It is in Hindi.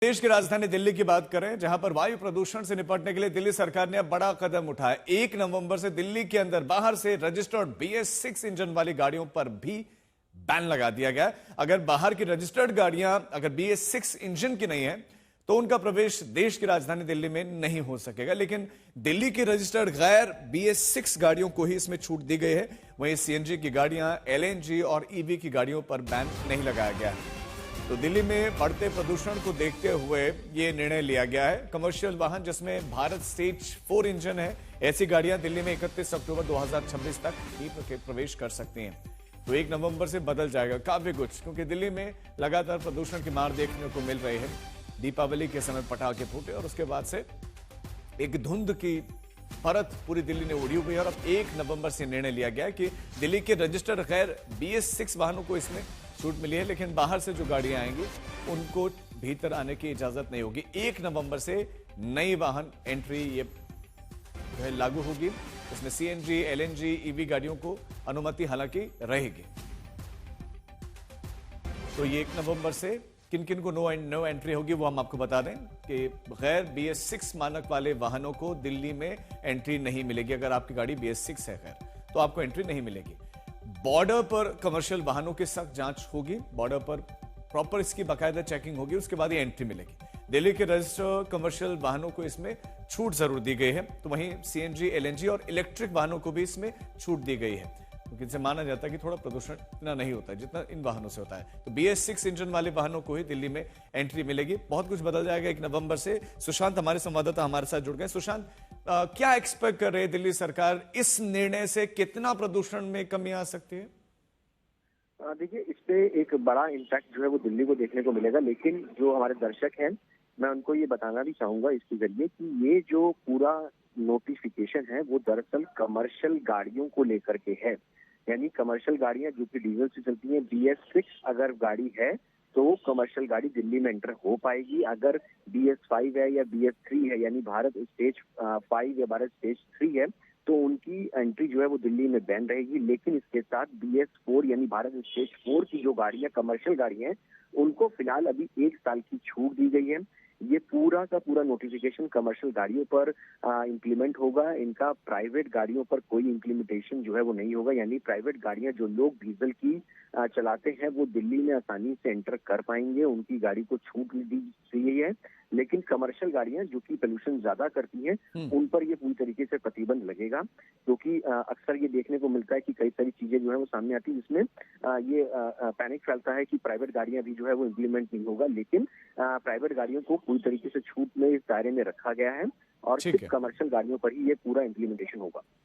देश की राजधानी दिल्ली की बात करें, जहां पर वायु प्रदूषण से निपटने के लिए दिल्ली सरकार ने अब बड़ा कदम उठाया। 1 नवंबर से दिल्ली के अंदर बाहर से रजिस्टर्ड BS6 इंजन वाली गाड़ियों पर भी बैन लगा दिया गया है। अगर बाहर की रजिस्टर्ड गाड़ियां अगर BS6 इंजन की नहीं है तो उनका प्रवेश देश की राजधानी दिल्ली में नहीं हो सकेगा, लेकिन दिल्ली की रजिस्टर्ड गैर BS6 गाड़ियों को ही इसमें छूट दी गई है। वहीं CNG की गाड़ियां, LNG और EV की गाड़ियों पर बैन नहीं लगाया गया है। तो दिल्ली में बढ़ते प्रदूषण को देखते हुए ये निर्णय लिया गया है। कमर्शियल वाहन जिसमें भारत स्टेज 4 इंजन है, ऐसी गाड़ियां दिल्ली में 31 अक्टूबर 2026 तक ही प्रवेश कर सकती हैं। तो 1 नवंबर से बदल जाएगा काफी कुछ, क्योंकि दिल्ली में लगातार प्रदूषण की मार देखने को मिल रही है। दीपावली के समय पटाखे फूटे और उसके बाद से एक धुंध की परत पूरी दिल्ली ने उड़ी हुई है। और अब 1 नवंबर से निर्णय लिया गया है कि दिल्ली के रजिस्टर्ड गैर BS6 वाहनों को इसमें छूट मिली है, लेकिन बाहर से जो गाड़ियां आएंगी उनको भीतर आने की इजाजत नहीं होगी। 1 नवंबर से नई वाहन एंट्री ये जो है लागू होगी। इसमें CNG, LNG, EV गाड़ियों को अनुमति हालांकि रहेगी। तो ये 1 नवंबर से किन किन को नो एंट्री होगी वो हम आपको बता दें कि गैर BS6 मानक वाले वाहनों को दिल्ली में एंट्री नहीं मिलेगी। अगर आपकी गाड़ी BS6 है खैर तो आपको एंट्री नहीं मिलेगी। बॉर्डर पर कमर्शियल वाहनों की सख्त जांच होगी, बॉर्डर पर प्रॉपर इसकी बाकायदा चेकिंग होगी, उसके बाद ही एंट्री मिलेगी। दिल्ली के रजिस्टर्ड कमर्शियल वाहनों को इसमें छूट जरूर दी गई है। तो वहीं CNG, LNG और इलेक्ट्रिक वाहनों को भी इसमें छूट दी गई है, क्योंकि इनसे माना जाता है कि थोड़ा प्रदूषण इतना नहीं होता है जितना इन वाहनों से होता है। तो BS6 इंजन वाले वाहनों को ही दिल्ली में एंट्री मिलेगी। बहुत कुछ बदल जाएगा 1 नवंबर से। सुशांत हमारे संवाददाता हमारे साथ जुड़ गए। सुशांत, क्या एक्सपेक्ट कर रहे हैं दिल्ली सरकार, इस निर्णय से कितना प्रदूषण में कमी आ सकती है? देखिए, इस पे एक बड़ा इम्पैक्ट जो है वो दिल्ली को देखने को मिलेगा, लेकिन जो हमारे दर्शक हैं मैं उनको ये बताना भी चाहूंगा इसके जरिए कि ये जो पूरा नोटिफिकेशन है वो दरअसल कमर्शियल गाड़ियों को लेकर के है। यानी कमर्शियल गाड़ियां जो कि डीजल से चलती हैं, BS6 अगर गाड़ी है तो कमर्शियल गाड़ी दिल्ली में एंटर हो पाएगी। अगर BS5 है या BS3 है, यानी भारत स्टेज 5 या भारत स्टेज 3 है, तो उनकी एंट्री जो है वो दिल्ली में बैन रहेगी। लेकिन इसके साथ BS4 यानी भारत स्टेज 4 की जो गाड़ियां, कमर्शियल गाड़ियां हैं, उनको फिलहाल अभी 1 साल की छूट दी गई है। ये पूरा का पूरा नोटिफिकेशन कमर्शियल गाड़ियों पर इम्प्लीमेंट होगा। इनका प्राइवेट गाड़ियों पर कोई इम्प्लीमेंटेशन जो है वो नहीं होगा। यानी प्राइवेट गाड़ियां जो लोग डीजल की चलाते हैं वो दिल्ली में आसानी से एंटर कर पाएंगे, उनकी गाड़ी को छूट दी गई है। लेकिन कमर्शियल गाड़ियां जो कि पोल्यूशन ज्यादा करती हैं उन पर ये पूरी तरीके से प्रतिबंध लगेगा, क्योंकि अक्सर ये देखने को मिलता है कि कई सारी चीजें जो है वो सामने आती है जिसमें ये पैनिक फैलता है कि प्राइवेट गाड़ियां भी जो है वो इम्प्लीमेंट नहीं होगा। लेकिन प्राइवेट गाड़ियों को पूरी तरीके से छूट में इस दायरे में रखा गया है और ठीक सिर्फ है। कमर्शियल गाड़ियों पर ही ये पूरा इम्प्लीमेंटेशन होगा।